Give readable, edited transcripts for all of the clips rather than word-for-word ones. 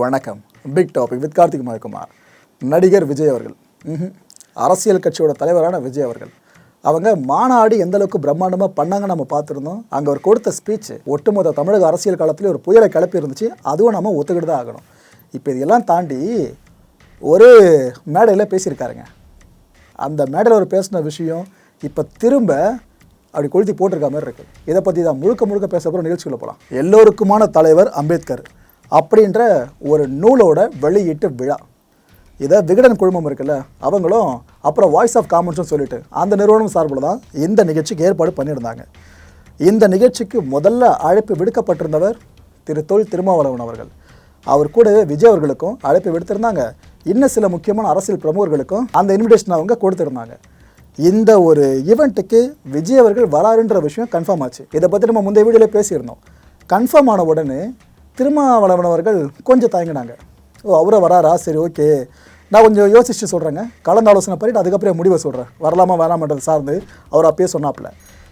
வணக்கம். Big topic with Karthik Mayakumar. நடிகர் விஜய் அவர்கள், அரசியல் கட்சியோட தலைவரான விஜய் அவர்கள், அவங்க மாநாடு எந்த அளவுக்கு பிரம்மாண்டமாக பண்ணாங்க நம்ம பார்த்துருந்தோம். அங்கே அவர் கொடுத்த ஸ்பீச் ஒட்டுமொத்த தமிழக அரசியல் காலத்தில் ஒரு புயலை கிளப்பி இருந்துச்சு. அதுவும் நம்ம ஒத்துக்கிட்டு தான் ஆகணும். இப்போ இதெல்லாம் தாண்டி ஒரு மேடையில் பேசியிருக்காருங்க. அந்த மேடையில் அவர் பேசின விஷயம் இப்போ திரும்ப அப்படி கொளுத்தி போட்டிருக்க மாதிரி இருக்குது. இதை பற்றி தான் முழுக்க பேச போகிற நிகழ்ச்சிக்குள்ள போகலாம். எல்லோருக்குமான தலைவர் அம்பேத்கர் அப்படின்ற ஒரு நூலோட வெளியீட்டு விழா. இதை விகடன் குழுமம் இருக்குல்ல, அவங்களும் அப்புறம் வாய்ஸ் ஆஃப் காமன்ஸ்னு சொல்லிட்டு அந்த நிறுவனம் சார்பில் தான் இந்த நிகழ்ச்சிக்கு ஏற்பாடு பண்ணியிருந்தாங்க. இந்த நிகழ்ச்சிக்கு முதல்ல அழைப்பு விடுக்கப்பட்டிருந்தவர் திரு தொல் திருமாவளவன் அவர்கள். அவர் கூடவே விஜய் அவர்களுக்கும் அழைப்பு விடுத்திருந்தாங்க. இன்னும் சில முக்கியமான அரசியல் பிரமுகர்களுக்கும் அந்த இன்விடேஷன் அவங்க கொடுத்துருந்தாங்க. இந்த ஒரு ஈவெண்ட்டுக்கு விஜய் அவர்கள் வராருன்ற விஷயம் கன்ஃபார்ம் ஆச்சு. இதை பற்றி நம்ம முந்தைய வீடியோவில் பேசியிருந்தோம். கன்ஃபார்ம் ஆன உடனே திருமாவளவன் அவர்கள் கொஞ்சம் தயங்கினாங்க. அவரை வராரா, சரி ஓகே, நான் கொஞ்சம் யோசிச்சு சொல்கிறேங்க, கலந்து ஆலோசனை பண்ணிட்டு அதுக்கப்புறம் முடிவை சொல்கிறேன், வரலாமா வேணாமன்றது சார்ந்து அவர் அப்பயே சொன்னாப்புல.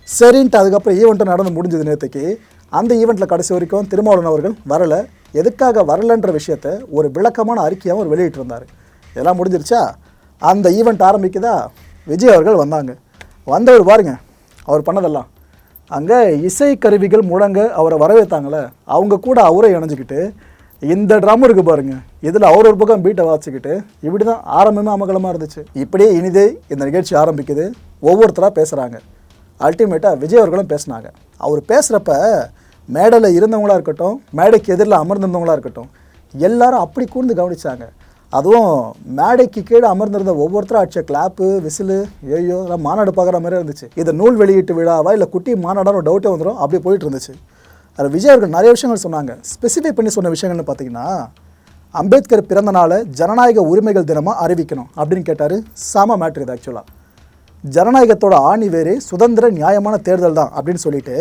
சரின்ட்டு அதுக்கப்புறம் ஈவெண்ட்டு நடந்து முடிஞ்சது நேற்றுக்கு. அந்த ஈவெண்ட்டில் கடைசி வரைக்கும் திருமாவளவன் அவர்கள் வரலை. எதுக்காக வரலன்ற விஷயத்தை ஒரு விளக்கமான அறிக்கையாக அவர் வெளியிட்டிருந்தார். இதெல்லாம் முடிஞ்சிருச்சா, அந்த ஈவெண்ட் ஆரம்பிக்குதா, விஜய் அவர்கள் வந்தாங்க. வந்தவர் பாருங்க அவர் பண்ணதெல்லாம். அங்கே இசை கருவிகள் முழங்க அவரை வரவேற்றாங்களே, அவங்க கூட அவரை இணைஞ்சிக்கிட்டு இந்த ட்ரம் இருக்குது பாருங்க, இதில் அவர் ஒரு பக்கம் பீட்டை வாசிக்கிட்டு இப்படி தான் ஆரம்பமே அமகலமாக இருந்துச்சு. இப்படியே இனிதே இந்த நிகழ்ச்சி ஆரம்பிக்குது. ஒவ்வொருத்தராக பேசுகிறாங்க. அல்டிமேட்டாக விஜய் அவர்களும் பேசினாங்க. அவர் பேசுகிறப்ப மேடையில் இருந்தவங்களாக இருக்கட்டும், மேடைக்கு எதிரில் அமர்ந்திருந்தவங்களாக இருக்கட்டும், எல்லாரும் அப்படி கூர்ந்து கவனித்தாங்க. அதுவும் மேடைக்கு கீழே அமர்ந்திருந்த ஒவ்வொருத்தரும் அடிச்ச கிளாப்பு, விசிலு, ஐயோ எல்லாம் மாநாடு பார்க்குற மாதிரி இருந்துச்சு. இது நூல் வெளியீட்டு விழாவா இல்லை குட்டி மாநாடான ஒரு டவுட்டே வந்துடும். அப்படி போயிட்டு இருந்துச்சு. அது விஜய் அவர்கள் நிறைய விஷயங்கள் சொன்னாங்க. ஸ்பெசிஃபை பண்ணி சொன்ன விஷயங்கள்னு பார்த்தீங்கன்னா, அம்பேத்கர் பிறந்த நாளை ஜனநாயக உரிமைகள் தினமாக அறிவிக்கணும் அப்படின்னு கேட்டார். செம மேட்ரு இது. ஆக்சுவலாக ஜனநாயகத்தோட ஆணி வேறு சுதந்திர நியாயமான தேர்தல் தான் அப்படின்னு சொல்லிட்டு,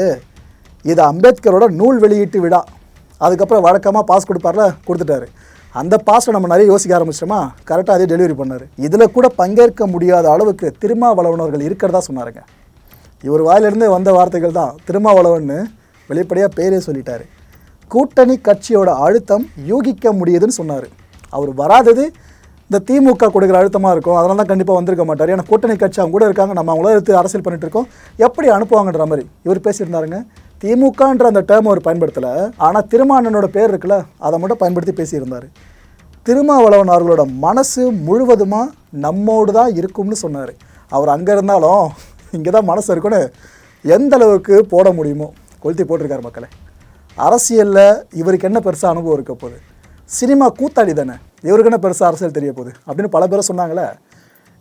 இது அம்பேத்கரோட நூல் வெளியீட்டு விழா. அதுக்கப்புறம் வழக்கமாக பாஸ் கொடுப்பார்ல, கொடுத்துட்டாரு. அந்த பாஸை நம்ம நிறைய யோசிக்க ஆரம்பிச்சோமா, கரெக்டாக அதே டெலிவரி பண்ணார். இதில் கூட பங்கேற்க முடியாத அளவுக்கு திருமாவளவனவர்கள் இருக்கிறதா சொன்னாருங்க. இவர் வாயிலிருந்தே வந்த வார்த்தைகள் தான். திருமாவளவன் வெளிப்படையாக பேரே சொல்லிட்டாரு. கூட்டணி கட்சியோட அழுத்தம் யூகிக்க முடியுதுன்னு சொன்னார். அவர் வராதது இந்த திமுக கொடுக்குற அழுத்தமாக இருக்கும், அதனால தான் கண்டிப்பாக வந்திருக்க மாட்டார். ஏன்னா கூட்டணி கட்சி அவங்க கூட இருக்காங்க, நம்ம அவங்கள எடுத்து அரசியல் பண்ணிட்டு இருக்கோம், எப்படி அனுப்புவாங்கன்ற மாதிரி இவர் பேசியிருந்தாருங்க. திமுகன்ற அந்த டேர்ம் அவர் பயன்படுத்தலை, ஆனால் திருமாவளவனோட பேர் இருக்குல்ல, அதை மட்டும் பயன்படுத்தி பேசியிருந்தார். திருமாவளவன் அவர்களோட மனசு முழுவதுமாக நம்மோடு தான் இருக்கும்னு சொன்னார். அவர் அங்கே இருந்தாலும் இங்கே தான் மனசு இருக்குன்னு எந்த அளவுக்கு போட முடியுமோ கொளுத்தி போட்டிருக்காரு மக்களை. அரசியலில் இவருக்கு என்ன பெருசாக அனுபவம் இருக்க போகுது, சினிமா கூத்தாடி தானே, இவருக்கு என்ன பெருசாக அரசியல் தெரிய போகுது அப்படின்னு பல பேரை சொன்னாங்களே.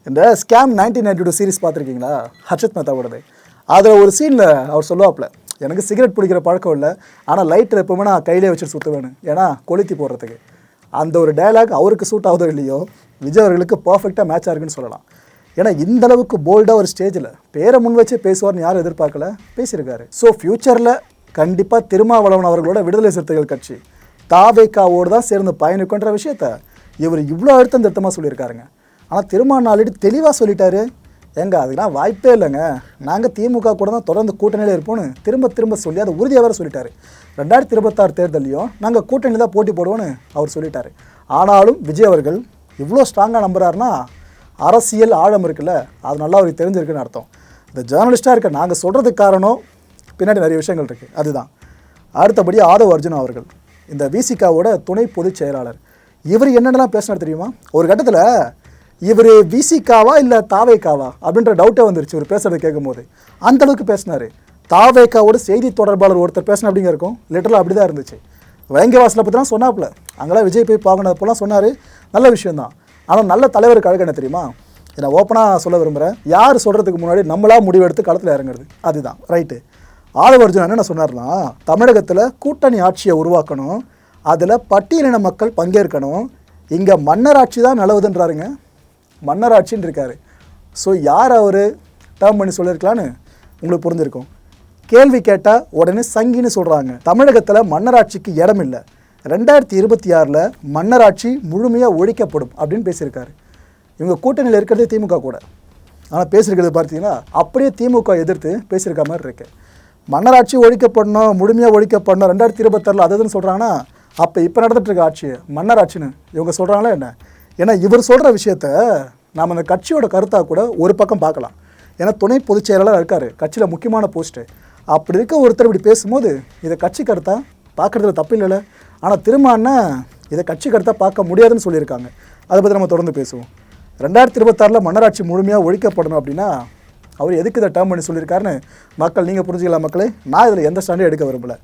இந்த ஸ்கேம் 1992 சீரிஸ் பார்த்துருக்கீங்களா, ஹர்ஷத் மேத்தாவோடது. அதில் ஒரு சீனில் அவர் சொல்லுவாப்பில், எனக்கு சிகரெட் பிடிக்கிற பழக்கம் இல்லை, ஆனால் லைட்டர் எப்போவுமே நான் கையிலே வச்சுட்டு சுற்றுவேன், ஏன்னா கொளுத்தி போடுறதுக்கு. அந்த ஒரு டயலாக் அவருக்கு சூட் ஆகுதோ இல்லையோ, விஜய் அவர்களுக்கு பர்ஃபெக்டாக மேட்ச் ஆகுன்னு சொல்லலாம். ஏன்னா இந்த அளவுக்கு போல்டாக ஒரு ஸ்டேஜில் பேரை முன் வச்சே பேசுவார்னு யாரும் எதிர்பார்க்கல, பேசியிருக்காரு. ஸோ ஃப்யூச்சரில் கண்டிப்பாக திருமாவளவன் அவர்களோட விடுதலை சிறுத்தைகள் கட்சி தாவேக்காவோடு தான் சேர்ந்து பயணிக்குன்ற விஷயத்த இவர் இவ்வளோ அழுத்தம் திருத்தமாக சொல்லியிருக்காருங்க. ஆனால் திருமாவளவன் ஆல்ரெடி தெளிவாக சொல்லிட்டாரு, ஏங்க அதுக்கெல்லாம் வாய்ப்பே இல்லைங்க, நாங்கள் திமுக கூட தான் தொடர்ந்து கூட்டணியில் இருப்போம்னு திரும்ப சொல்லி அதை உறுதியாக வேறு சொல்லிட்டாரு. 2026 தேர்தலையும் நாங்கள் கூட்டணியில் தான் போட்டி போடுவோன்னு அவர் சொல்லிட்டாரு. ஆனாலும் விஜய் அவர்கள் இவ்வளோ ஸ்ட்ராங்காக நம்புறாருன்னா அரசியல் ஆழம் இருக்குல்ல, அது நல்லா அவருக்கு தெரிஞ்சிருக்குன்னு அர்த்தம். இந்த ஜேர்னலிஸ்ட்டாக இருக்க நாங்கள் சொல்கிறதுக்கு காரணம் பின்னாடி நிறைய விஷயங்கள் இருக்குது, அதுதான். அடுத்தபடி ஆதவ் அர்ஜுனா அவர்கள், இந்த விசிகாவோட துணை பொதுச் செயலாளர். இவர் என்னென்னலாம் பேசினார் தெரியுமா? ஒரு கட்டத்தில் இவர் விசிகாவா இல்லை தாவேக்காவா அப்படின்ற டவுட்டே வந்துருச்சு இவர் பேசுகிறத கேட்கும் போது. அந்தளவுக்கு பேசினார். தாவேக்காவோட செய்தி தொடர்பாளர் ஒருத்தர் பேசின அப்படிங்க இருக்கும், லிட்டரலாக அப்படி தான் இருந்துச்சு. வேங்கவாசலை பற்றி தான் சொன்னாப்புல, அங்கெல்லாம் விஜய் போய் பார்க்கணப்போலாம் சொன்னார், நல்ல விஷயந்தான். ஆனால் நல்ல தலைவருக்கு அழகு என்ன தெரியுமா, நான் ஓப்பனாக சொல்ல விரும்புகிறேன், யார் சொல்கிறதுக்கு முன்னாடி நம்மளாக முடிவெடுத்து களத்தில் இறங்குறது, அதுதான் ரைட்டு. ஆதவ அர்ஜுனா என்ன சொன்னார்னா, தமிழகத்தில் கூட்டணி ஆட்சியை உருவாக்கணும், அதில் பட்டியலின மக்கள் பங்கேற்கணும், இங்கே மன்னராட்சி தான் நிலவுதுன்றாருங்க. மன்னராட்சின்னு இருக்காரு. ஸோ யார் அவர் டேர்ம் பண்ணி சொல்லியிருக்கலான்னு உங்களுக்கு புரிஞ்சிருக்கும். கேள்வி கேட்டால் உடனே சங்கின்னு சொல்கிறாங்க. தமிழகத்தில் மன்னராட்சிக்கு இடம் இல்லை, 2026 மன்னராட்சி முழுமையாக ஒழிக்கப்படும் அப்படின்னு பேசியிருக்காரு. இவங்க கூட்டணியில் இருக்கிறதே திமுக கூட, ஆனால் பேசியிருக்கிறது பார்த்தீங்கன்னா அப்படியே திமுக எதிர்த்து பேசியிருக்க மாதிரி இருக்கு. மன்னராட்சி ஒழிக்கப்படணும், முழுமையாக ஒழிக்கப்படணும் 2026 அதுன்னு சொல்கிறாங்கன்னா அப்போ இப்போ நடந்துட்டு இருக்க ஆட்சி மன்னர் ஆட்சின்னு இவங்க சொல்கிறாங்களா என்ன? ஏன்னா இவர் சொல்கிற விஷயத்த நாம் அந்த கட்சியோட கருத்தாக கூட ஒரு பக்கம் பார்க்கலாம். ஏன்னா துணை பொதுச் செயலாளர் இருக்கார், கட்சியில் முக்கியமான போஸ்ட்டு. அப்படி இருக்க ஒருத்தர் இப்படி பேசும்போது இதை கட்சி கருத்தா பார்க்குறதுல தப்பு இல்லைல்ல. ஆனால் திருமான்னா இதை கட்சி கருத்தாக பார்க்க முடியாதுன்னு சொல்லியிருக்காங்க. அதை பற்றி நம்ம தொடர்ந்து பேசுவோம். 2026 மன்னராட்சி முழுமையாக ஒழிக்கப்படணும் அப்படின்னா அவர் எதுக்கு இதை டேர்ம் பண்ணி சொல்லியிருக்காருன்னு மக்கள் நீங்கள் புரிஞ்சுக்கலாம் மக்களே. நான் இதில் எந்த ஸ்டாண்டும் எடுக்க விரும்பலை.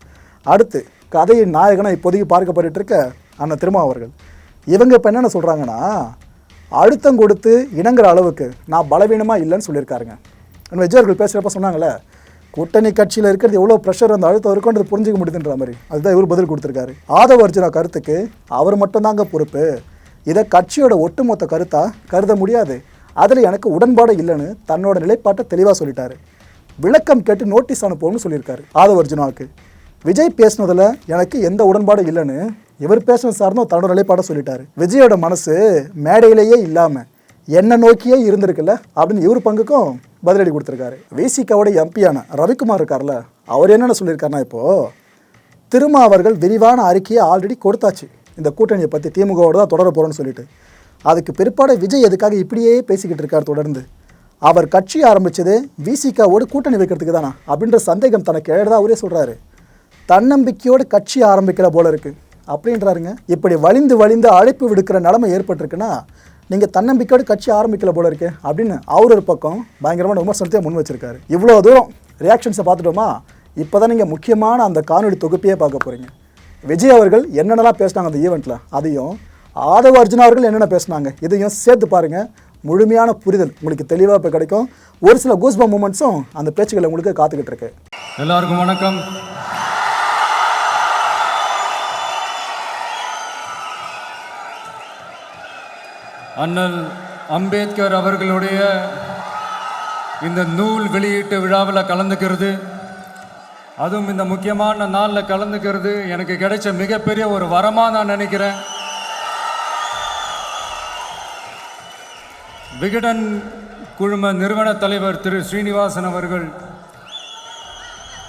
அடுத்து கதையின் நாயகனாக இப்போதைக்கு பார்க்கப்பட்டு இருக்க அண்ணன் திருமாவர்கள் இவங்க இப்போ என்னென்ன சொல்கிறாங்கன்னா, அழுத்தம் கொடுத்து இணங்குற அளவுக்கு நான் பலவீனமாக இல்லைன்னு சொல்லியிருக்காருங்க. விஜய் அவர்கள் பேசுகிறப்ப சொன்னாங்களே, கூட்டணி கட்சியில் இருக்கிறது எவ்வளோ ப்ரெஷர் அந்த அழுத்தம் இருக்குன்றது புரிஞ்சிக்க முடியுதுன்ற மாதிரி. அதுதான் இவர் பதில் கொடுத்துருக்காரு. ஆதவ அர்ஜுனா கருத்துக்கு அவர் மட்டும்தாங்க பொறுப்பு, இதை கட்சியோட ஒட்டுமொத்த கருத்தாக கருத முடியாது, அதில் எனக்கு உடன்பாடு இல்லைன்னு தன்னோட நிலைப்பாட்டை தெளிவாக சொல்லிட்டாரு. விளக்கம் கேட்டு நோட்டீஸ் அனுப்புவோம்னு சொல்லியிருக்காரு ஆதவ அர்ஜுனாவுக்கு. விஜய் பேசினதில் எனக்கு எந்த உடன்பாடும் இல்லைன்னு இவர் பேசினது சார்ந்தும் தன்னோட நிலைப்பாட்டை சொல்லிட்டாரு. விஜயோட மனசு மேடையிலேயே இல்லாமல் என்ன நோக்கியே இருந்திருக்குல்ல அப்படின்னு இவர் பங்குக்கும் பதிலடி கொடுத்துருக்காரு. விசிகாவோட எம்பியான ரவிக்குமார் இருக்கார்ல, அவர் என்னென்ன சொல்லியிருக்காருன்னா, இப்போது திருமாவர்கள் விரிவான அறிக்கையை ஆல்ரெடி கொடுத்தாச்சு இந்த கூட்டணியை பற்றி, திமுகவோடு தான் தொடர போகிறோன்னு சொல்லிட்டு. அதுக்கு பிற்பாடு விஜய் எதுக்காக இப்படியே பேசிக்கிட்டு இருக்கார் தொடர்ந்து? அவர் கட்சி ஆரம்பித்தது விசிகாவோடு கூட்டணி வைக்கிறதுக்கு தானா அப்படின்ற சந்தேகம் தனக்கு எழுதா அவரே சொல்கிறாரு. தன்னம்பிக்கையோடு கட்சி ஆரம்பிக்கிற போல இருக்குது அப்படின்றாருங்க. இப்படி வலிந்து அழைப்பு விடுக்கிற நிலைமை ஏற்பட்டிருக்குன்னா நீங்கள் தன்னம்பிக்கையோடு கட்சி ஆரம்பிக்கல போல இருக்கு அப்படின்னு அவர் ஒரு பக்கம் பயங்கரமான விமர்சனத்தையே முன் வச்சிருக்காரு. இவ்வளோ தூரம் ரியாக்ஷன்ஸை பார்த்துட்டோமா? இப்போ தான் நீங்கள் முக்கியமான அந்த காணொலி தொகுப்பையே பார்க்க போகிறீங்க. விஜய் அவர்கள் என்னென்னலாம் பேசினாங்க அந்த ஈவெண்ட்டில், அதையும் ஆதவ அர்ஜுனா அவர்கள் என்னென்ன பேசினாங்க இதையும் சேர்த்து பாருங்கள். முழுமையான புரிதல் உங்களுக்கு தெளிவாக இப்போ கிடைக்கும். ஒரு சில கூஸ்பம் மூமெண்ட்ஸும் அந்த பேச்சுக்களை உங்களுக்கு காத்துக்கிட்டு இருக்கு. எல்லாருக்கும் வணக்கம். அண்ணல் அம்பேத்கர் அவர்களுடைய இந்த நூல் வெளியீட்டு விழாவில் கலந்துக்கிறது, அதுவும் இந்த முக்கியமான நாளில் கலந்துக்கிறது எனக்கு கிடைச்ச மிகப்பெரிய ஒரு வரமாக நான் நினைக்கிறேன். விகடன் குழும நிறுவன தலைவர் திரு ஸ்ரீனிவாசன் அவர்கள்,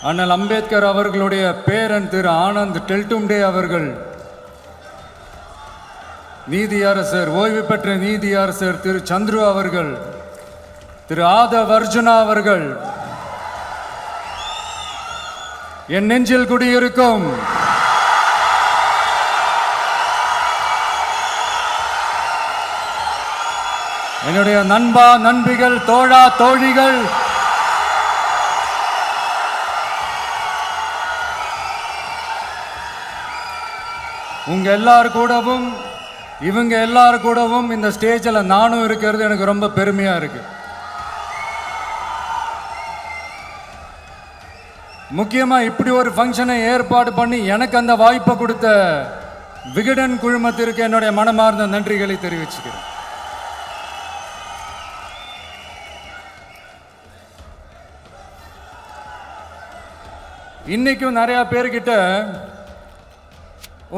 அண்ணல் அம்பேத்கர் அவர்களுடைய பேரன் திரு ஆனந்த் டெல்டும்டே அவர்கள், நீதியரசர் ஓய்வு பெற்ற நீதியரசர் திரு சந்துரு அவர்கள், திரு ஆதவ அர்ஜுனா அவர்கள், என் நெஞ்சில் குடியிருக்கும் என்னுடைய நண்பா நண்பிகள் தோழா தோழிகள், உங்க எல்லார் கூடவும் இவங்க எல்லாரும் கூடவும் இந்த ஸ்டேஜில் நானும் இருக்கிறது எனக்கு ரொம்ப பெருமையா இருக்கு. முக்கியமா இப்படி ஒரு ஃபங்க்ஷனை ஏற்பாடு பண்ணி எனக்கு அந்த வாய்ப்பை கொடுத்த விகடன் குழுமத்திற்கு என்னுடைய மனமார்ந்த நன்றிகளை தெரிவிச்சுக்கிறேன். இன்னைக்கும் நிறைய பேர்கிட்ட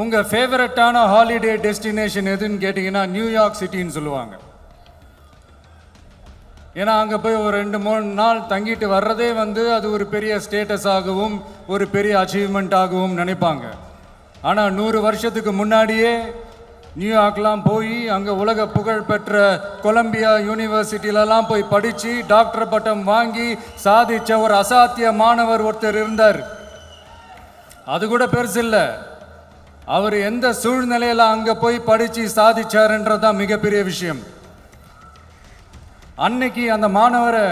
உங்கள் ஃபேவரட்டான ஹாலிடே டெஸ்டினேஷன் எதுன்னு கேட்டிங்கன்னா நியூயார்க் சிட்டின்னு சொல்லுவாங்க. ஏன்னா அங்கே போய் ஒரு 2-3 நாள் தங்கிட்டு வர்றதே அது ஒரு பெரிய ஸ்டேட்டஸாகவும் ஒரு பெரிய அச்சீவ்மெண்ட்டாகவும் நினைப்பாங்க. ஆனால் 100 வருஷத்துக்கு முன்னாடியே நியூயார்க்லாம் போய் அங்கே உலக புகழ் பெற்ற கொலம்பியா யூனிவர்சிட்டியிலலாம் போய் படித்து டாக்டர் பட்டம் வாங்கி சாதித்த ஒரு அசாத்திய மாணவர் ஒருத்தர் இருந்தார். அது கூட பெருசு இல்லை, அவர் எந்த சூழ்நிலையில் அங்கே போய் படித்து சாதிச்சாருன்றதுதான் மிகப்பெரிய விஷயம். அன்னைக்கு அந்த மாணவரை,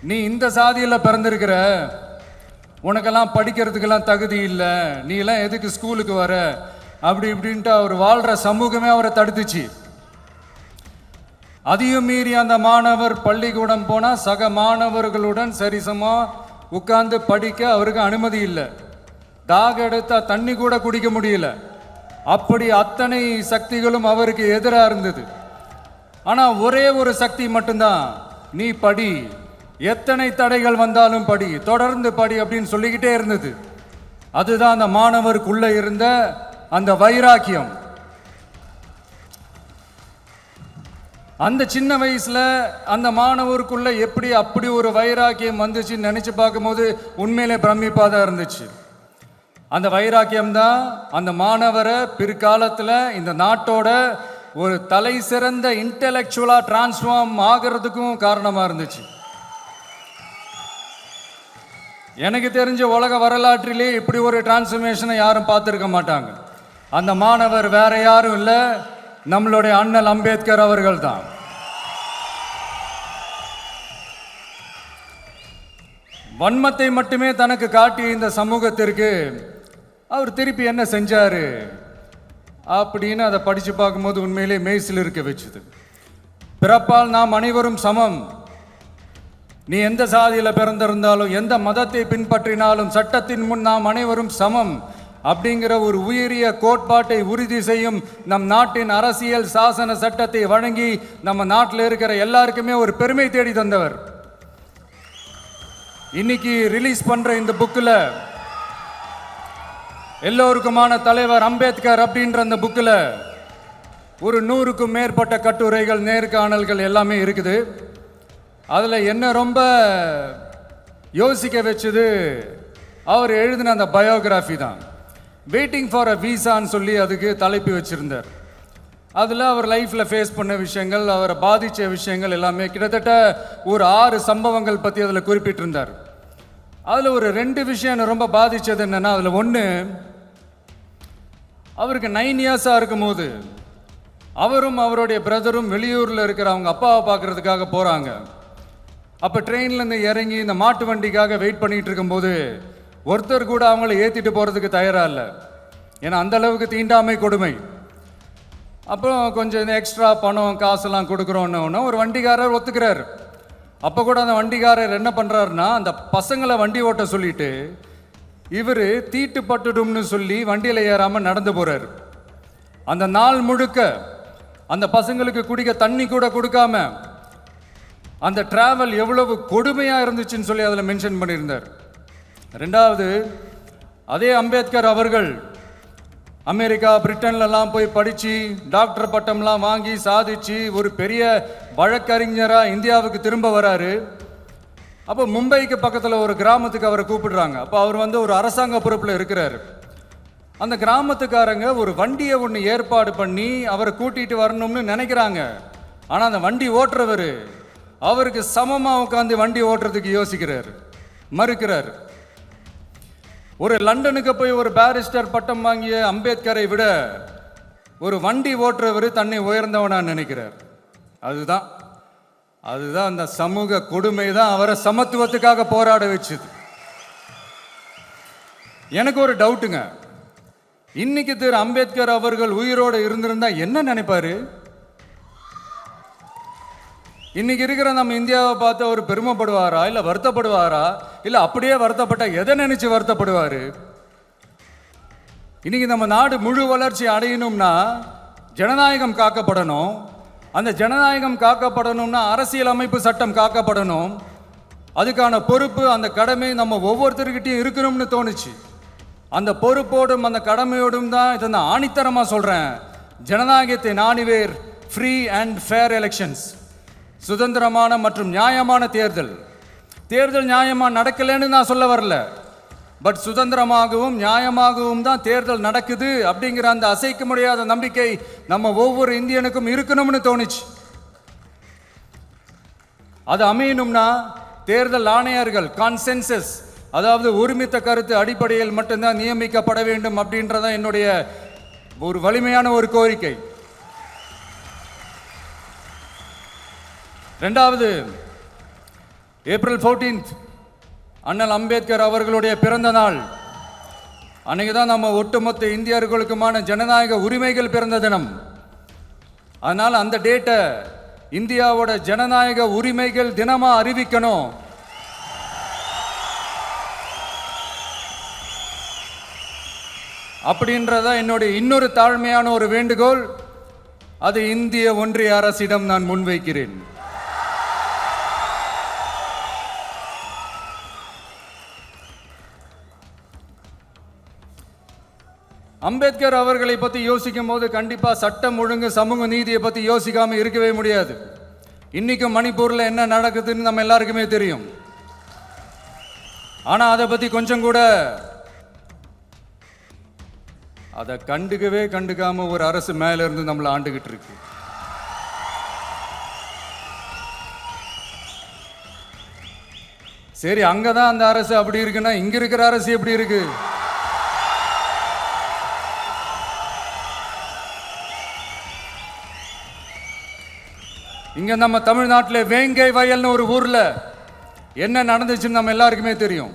நீ இந்த சாதியில் பிறந்திருக்கிற, உனக்கெல்லாம் படிக்கிறதுக்கெல்லாம் தகுதி இல்லை, நீ எல்லாம் எதுக்கு ஸ்கூலுக்கு வர, அப்படி இப்படின்ட்டு அவர் வாழ்கிற சமூகமே அவரை தடுத்துச்சு. அதையும் மீறி அந்த மாணவர் பள்ளிக்கூடம் போனால் சக மாணவர்களுடன் சரிசமாக உட்கார்ந்து படிக்க அவருக்கு அனுமதி இல்லை. தாக எடுத்தா தண்ணி கூட குடிக்க முடியல. அப்படி அத்தனை சக்திகளும் அவருக்கு எதிராக இருந்தது. ஆனால் ஒரே ஒரு சக்தி மட்டும்தான், நீ படி, எத்தனை தடைகள் வந்தாலும் படி, தொடர்ந்து படி அப்படின்னு சொல்லிக்கிட்டே இருந்தது. அதுதான் அந்த மாணவருக்குள்ள இருந்த அந்த வைராக்கியம். அந்த சின்ன வயசுல அந்த மாணவருக்குள்ள எப்படி அப்படி ஒரு வைராக்கியம் வந்துச்சுன்னு நினைச்சு பார்க்கும்போது உண்மையிலே பிரமிப்பாக தான் இருந்துச்சு. அந்த வைராக்கியம்தான் அந்த மாணவரை பிற்காலத்தில் இந்த நாட்டோட ஒரு தலை சிறந்த இன்டெலெக்சுவலாக டிரான்ஸ்ஃபார்ம் ஆகிறதுக்கும் காரணமாக இருந்துச்சு. எனக்கு தெரிஞ்ச உலக வரலாற்றிலே இப்படி ஒரு டிரான்ஸ்ஃபர்மேஷனை யாரும் பார்த்துருக்க மாட்டாங்க. அந்த மாணவர் வேற யாரும் இல்லை, நம்மளுடைய அண்ணல் அம்பேத்கர் அவர்கள் தான். வன்மத்தை மட்டுமே தனக்கு காட்டிய இந்த சமூகத்திற்கு அவர் திருப்பி என்ன செஞ்சாரு அப்படின்னு அதை படித்து பார்க்கும்போது உண்மையிலே மெய்சில் இருக்க வச்சுது. பிறப்பால் நாம் அனைவரும் சமம். நீ எந்த சாதியில் பிறந்திருந்தாலும் எந்த மதத்தை பின்பற்றினாலும் சட்டத்தின் முன் நாம் அனைவரும் சமம் அப்படிங்கிற ஒரு உயரிய கோட்பாட்டை உறுதி செய்யும் நம் நாட்டின் அரசியல் சாசன சட்டத்தை வழங்கி நம்ம நாட்டில் இருக்கிற எல்லாருக்குமே ஒரு பெருமை தேடி தந்தவர். இன்னைக்கு ரிலீஸ் பண்ற இந்த புக்கில் எல்லோருக்குமான தலைவர் அம்பேத்கர் அப்படின்ற அந்த புக்கில் ஒரு 100க்கும் மேற்பட்ட கட்டுரைகள், நேர்காணல்கள் எல்லாமே இருக்குது. அதில் என்ன ரொம்ப யோசிக்க வச்சது அவர் எழுதின அந்த பயோகிராஃபி தான். வெயிட்டிங் ஃபார் அ வீசான்னு சொல்லி அதுக்கு தலைப்பு வச்சுருந்தார். அதில் அவர் லைஃப்பில் ஃபேஸ் பண்ண விஷயங்கள், அவரை பாதித்த விஷயங்கள் எல்லாமே கிட்டத்தட்ட ஒரு 6 சம்பவங்கள் பற்றி அதில் குறிப்பிட்டிருந்தார். அதில் ஒரு 2 விஷயம் ரொம்ப பாதித்தது என்னென்னா, அதில் ஒன்று, அவருக்கு 9 இயர்ஸாக இருக்கும்போது அவரும் அவருடைய பிரதரும் வெளியூரில் இருக்கிற அவங்க அப்பாவை பார்க்குறதுக்காக போகிறாங்க. அப்போ ட்ரெயின்லேருந்து இறங்கி இந்த மாட்டு வண்டிக்காக வெயிட் பண்ணிகிட்டு இருக்கும்போது ஒருத்தர் கூட அவங்கள ஏற்றிட்டு போகிறதுக்கு தயாராக இல்லை. ஏன்னா அந்தளவுக்கு தீண்டாமை கொடுமை. அப்புறம் கொஞ்சம் இந்த எக்ஸ்ட்ரா பணம் காசெல்லாம் கொடுக்குறோன்னு ஒரு வண்டிக்காரர் ஒத்துக்கிறார். அப்போ கூட அந்த வண்டிக்காரர் என்ன பண்ணுறாருன்னா, அந்த பசங்களை வண்டி ஓட்ட சொல்லிட்டு இவர் தீட்டு பட்டுடும்னு சொல்லி வண்டியில் ஏறாமல் நடந்து போகிறார். அந்த நாள் முழுக்க அந்த பசங்களுக்கு குடிக்க தண்ணி கூட கொடுக்காம அந்த டிராவல் எவ்வளவு கொடுமையாக இருந்துச்சுன்னு சொல்லி அதில் மென்ஷன் பண்ணியிருந்தார். 2வது, அதே அம்பேத்கர் அவர்கள் அமெரிக்கா, பிரிட்டன்லலாம் போய் படித்து டாக்டர் பட்டம்லாம் வாங்கி சாதிச்சு ஒரு பெரிய வழக்கறிஞராக இந்தியாவுக்கு திரும்ப வராரு. அப்போ மும்பைக்கு பக்கத்தில் ஒரு கிராமத்துக்கு அவரை கூப்பிடுறாங்க. அப்போ அவர் ஒரு அரசாங்க பொறுப்பில் இருக்கிறார். அந்த கிராமத்துக்காரங்க ஒரு வண்டியை ஒன்று ஏற்பாடு பண்ணி அவரை கூட்டிகிட்டு வரணும்னு நினைக்கிறாங்க. ஆனால் அந்த வண்டி ஓட்டுறவர் அவருக்கு சமமாக உட்காந்து வண்டி ஓட்டுறதுக்கு யோசிக்கிறார், மறுக்கிறார். ஒரு லண்டனுக்கு போய் ஒரு பாரிஸ்டர் பட்டம் வாங்கிய அம்பேத்கரை விட ஒரு வண்டி ஓட்டுறவர் தன்னை உயர்ந்தவனா நினைக்கிறார். அதுதான் அந்த சமூக கொடுமை தான் அவரை சமத்துவத்துக்காக போராட வச்சுது. எனக்கு ஒரு டவுட்டுங்க, இன்னைக்கு திரு அம்பேத்கர் அவர்கள் உயிரோடு இருந்திருந்தா என்ன நினைப்பாரு? இன்னைக்கு இருக்கிற நம்ம இந்தியாவை பார்த்து அவர் பெருமைப்படுவாரா, இல்லை வருத்தப்படுவாரா, இல்லை அப்படியே வருத்தப்பட்ட எதை நினைச்சு வருத்தப்படுவார்? இன்னைக்கு நம்ம நாடு முழு வளர்ச்சி அடையணும்னா ஜனநாயகம் காக்கப்படணும். அந்த ஜனநாயகம் காக்கப்படணும்னா அரசியல் அமைப்பு சட்டம் காக்கப்படணும். அதுக்கான பொறுப்பு, அந்த கடமை நம்ம ஒவ்வொருத்தருக்கிட்டையும் இருக்கணும்னு தோணுச்சு. அந்த பொறுப்போடும் அந்த கடமையோடும் தான் இதை நான் ஆணித்தரமாக சொல்கிறேன். ஜனநாயகத்தை நாணிவேர் ஃப்ரீ அண்ட் ஃபேர் எலெக்ஷன்ஸ், சுதந்திரமான மற்றும் நியாயமான தேர்தல். தேர்தல் நியாயமாக நடக்கலைன்னு நான் சொல்ல வரல, பட் சுதந்திரமாகவும் நியாயமாகவும் தான் தேர்தல் நடக்குது அப்படிங்கிற அந்த அசைக்க முடியாத நம்பிக்கை நம்ம ஒவ்வொரு இந்தியனுக்கும் இருக்கணும்னு தோணுச்சு. அது அமையணும்னா தேர்தல் ஆணையர்கள் கான்சென்சஸ், அதாவது ஒருமித்த கருத்து அடிப்படையில் மட்டும்தான் நியமிக்கப்பட வேண்டும் அப்படின்றதான் என்னுடைய ஒரு வலிமையான ஒரு கோரிக்கை. 2வது, ஏப்ரல் 14 அண்ணல் அம்பேத்கர் அவர்களுடைய பிறந்த நாள். அன்னைக்கு தான் நம்ம ஒட்டுமொத்த இந்தியர்களுக்குமான ஜனநாயக உரிமைகள் பிறந்த தினம். அதனால் அந்த டேட்டை இந்தியாவோட ஜனநாயக உரிமைகள் தினமாக அறிவிக்கணும். அப்படின்றத என்னுடைய இன்னொரு தாழ்மையான ஒரு வேண்டுகோள். அது இந்திய ஒன்றிய அரசிடம் நான் முன்வைக்கிறேன். அம்பேத்கர் அவர்களை பற்றி யோசிக்கும் போது கண்டிப்பாக சட்டம் ஒழுங்கு, சமூக நீதியை பற்றி யோசிக்காமல் இருக்கவே முடியாது. இன்றைக்கும் மணிப்பூரில் என்ன நடக்குதுன்னு நம்ம எல்லாருக்குமே தெரியும். ஆனால் அதை பற்றி கொஞ்சம் கூட அதை கண்டுக்காம ஒரு அரசு மேல இருந்து நம்மளை ஆண்டுகிட்டு இருக்கு. சரி, அங்கதான் அந்த அரசு அப்படி இருக்குன்னா இங்க இருக்கிற அரசு எப்படி இருக்கு? இங்க நம்ம தமிழ்நாட்டில் வேங்கை வயல்னு ஒரு ஊர்ல என்ன நடந்துச்சுன்னு நம்ம எல்லாருக்குமே தெரியும்.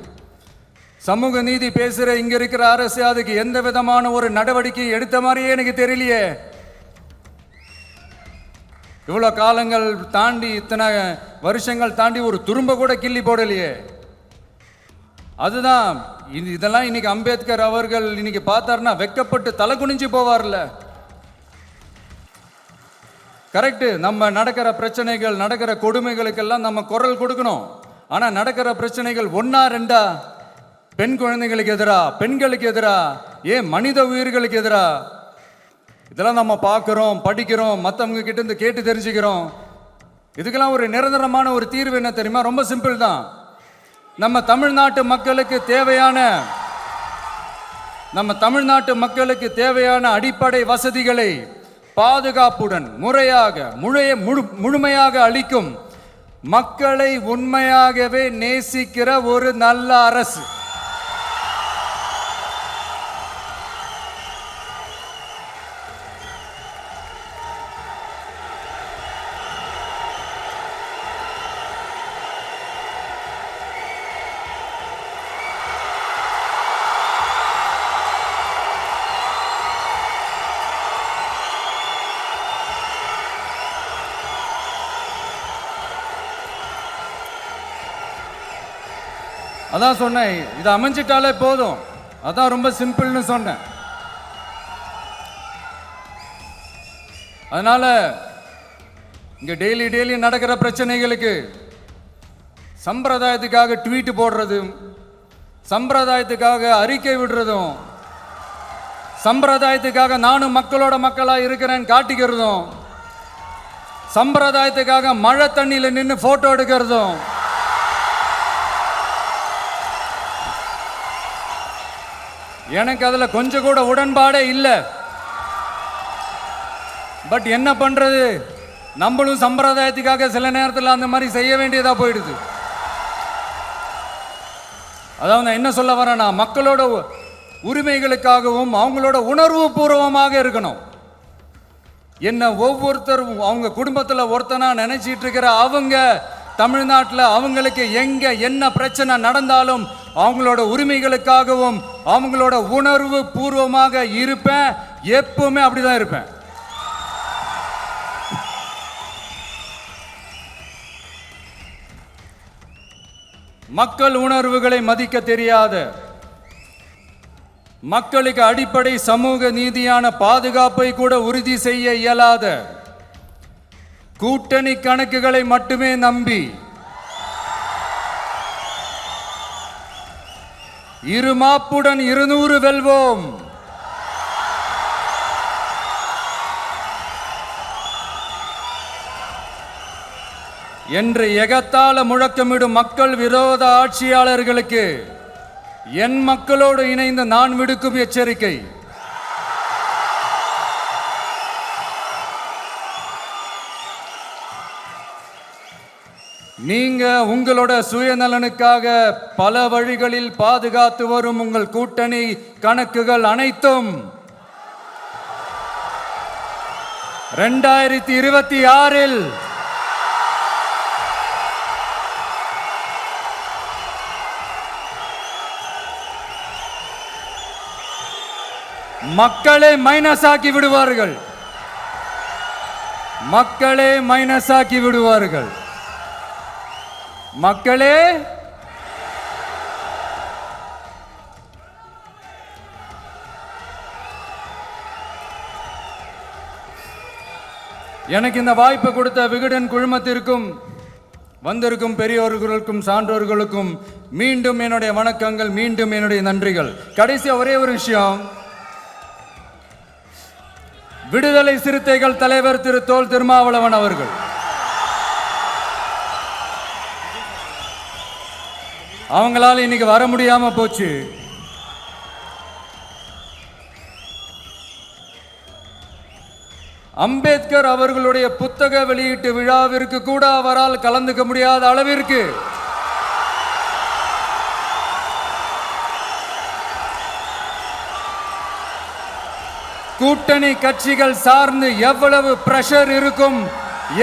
சமூக நீதி பேசுற இங்க இருக்கிற அரசு அதுக்கு எந்த விதமான ஒரு நடவடிக்கை எடுத்த மாதிரியே எனக்கு தெரியலையே. இவ்வளோ காலங்கள் தாண்டி, இத்தனை வருஷங்கள் தாண்டி ஒரு துரும்ப கூட கிள்ளி போடலையே. அதுதான் இதெல்லாம் இன்னைக்கு அம்பேத்கர் அவர்கள் இன்னைக்கு பார்த்தாருன்னா வெக்கப்பட்டு தலை குனிஞ்சு போவார்ல. கரெக்டு, நம்ம நடக்கிற பிரச்சனைகள், நடக்கிற கொடுமைகளுக்கெல்லாம் நம்ம குரல் கொடுக்கணும். ஆனால் நடக்கிற பிரச்சனைகள் ஒன்னா ரெண்டா? பெண் குழந்தைகளுக்கு எதிரா, பெண்களுக்கு எதிரா, ஏன் மனித உயிர்களுக்கு எதிரா? இதெல்லாம் நம்ம பார்க்குறோம், படிக்கிறோம், மற்றவங்க கிட்ட இருந்து கேட்டு தெரிஞ்சுக்கிறோம். இதுக்கெல்லாம் ஒரு நிரந்தரமான ஒரு தீர்வு என்ன தெரியுமா? ரொம்ப சிம்பிள் தான். நம்ம தமிழ்நாட்டு மக்களுக்கு தேவையான அடிப்படை வசதிகளை பாதுகாப்புடன் முழுமையாக அளிக்கும் மக்களை உண்மையாகவே நேசிக்கிற ஒரு நல்ல அரசு. அதான் சொன்னேன், இது அமைஞ்சிட்டாலே போதும், அதான் ரொம்ப சிம்பிள்னு சொன்னேன். அதனால இங்க டெய்லி நடக்கிற பிரச்சனைகளுக்கு சம்பிரதாயத்துக்காக ட்வீட் போடுறதும், சம்பிரதாயத்துக்காக அறிக்கை விடுறதும், சம்பிரதாயத்துக்காக நானும் மக்களோட மக்களா இருக்கிறேன்னு காட்டிக்கிறதும், சம்பிரதாயத்துக்காக மழை தண்ணியில நின்று போட்டோ எடுக்கிறதும், எனக்கு அதுல கொஞ்சம் கூட உடன்பாடே இல்லை. பட் என்ன பண்றது, நம்மளும் சம்பிரதாயத்துக்காக சில நேரத்தில் அந்த மாதிரி செய்ய வேண்டியதா போயிடுது. அதாவது என்ன சொல்ல வரேன்னா, மக்களோட உரிமைகளுக்காகவும் அவங்களோட உணர்வு பூர்வமாக இருக்கணும். என்ன ஒவ்வொருத்தரும் அவங்க குடும்பத்தில் ஒருத்தனா நினைச்சிட்டு இருக்கிற அவங்க தமிழ்நாட்டில் அவங்களுக்கு எங்க என்ன பிரச்சனை நடந்தாலும் அவங்களோட உரிமைகளுக்காகவும் அவங்களோட உணர்வு பூர்வமாக இருப்பேன். எப்பவுமே அப்படிதான் இருப்பேன். மக்கள் உணர்வுகளை மதிக்க தெரியாத, மக்களுக்கு அடிப்படை சமூக நீதியான பாதுகாப்பை கூட உறுதி செய்ய இயலாத, கூட்டணி கணக்குகளை மட்டுமே நம்பி இருமாப்புடன் 200 வெல்வோம், என்று எகத்தால முழக்கமிடும் மக்கள் விரோத ஆட்சியாளர்களுக்கு என் மக்களோடு இணைந்து நான் விடுக்கும் எச்சரிக்கை, நீங்க உங்களோட சுயநலனுக்காக பல வழிகளில் பாதுகாத்து வரும் உங்கள் கூட்டணி கணக்குகள் அனைத்தும் 2026 மக்களே மைனஸ் ஆக்கி விடுவார்கள். மக்களே மைனஸ் ஆக்கி விடுவார்கள். மக்களே எனக்கு இந்த வாய்ப்பு கொடுத்த விகடன் குழுமத்திற்கும் வந்திருக்கும் பெரியோர்களுக்கும் சான்றோர்களுக்கும் மீண்டும் என்னுடைய வணக்கங்கள், மீண்டும் என்னுடைய நன்றிகள். கடைசியா ஒரே ஒரு விஷயம், விடுதலை சிறுத்தைகள் தலைவர் திரு தோல் திருமாவளவன் அவர்கள் அவங்களால இன்னைக்கு வர முடியாம போச்சு. அம்பேத்கர் அவர்களுடைய புத்தக வெளியீட்டு விழாவிற்கு கூட அவரால் கலந்துக்க முடியாத அளவிற்கு கூட்டணி கட்சிகள் சார்ந்து எவ்வளவு பிரஷர் இருக்கும்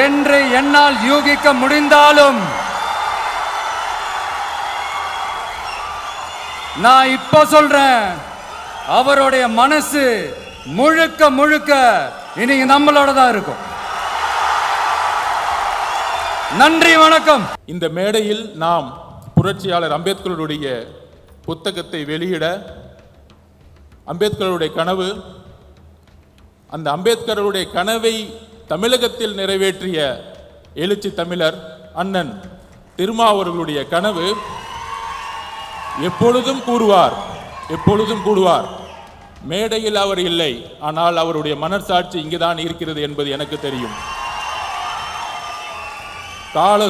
என்று என்னால் யூகிக்க முடிந்தாலும் நான் இப்ப சொல்றேன், அவருடைய மனசு முழுக்க முழுக்க இன்னைக்கு நம்மளோட தான் இருக்கும். நன்றி, வணக்கம். இந்த மேடையில் நாம் புரட்சியாளர் அம்பேத்கருடைய புத்தகத்தை வெளியிட, அம்பேத்கருடைய கனவு, அந்த அம்பேத்கருடைய கனவை தமிழகத்தில் நிறைவேற்றிய எழுச்சி தமிழர் அண்ணன் திருமாவர்களுடைய கனவு எப்பொழுதும் கூறுவார். மேடையில் அவர் இல்லை, ஆனால் அவருடைய மனசாட்சி இங்குதான் இருக்கிறது என்பது எனக்கு தெரியும். கால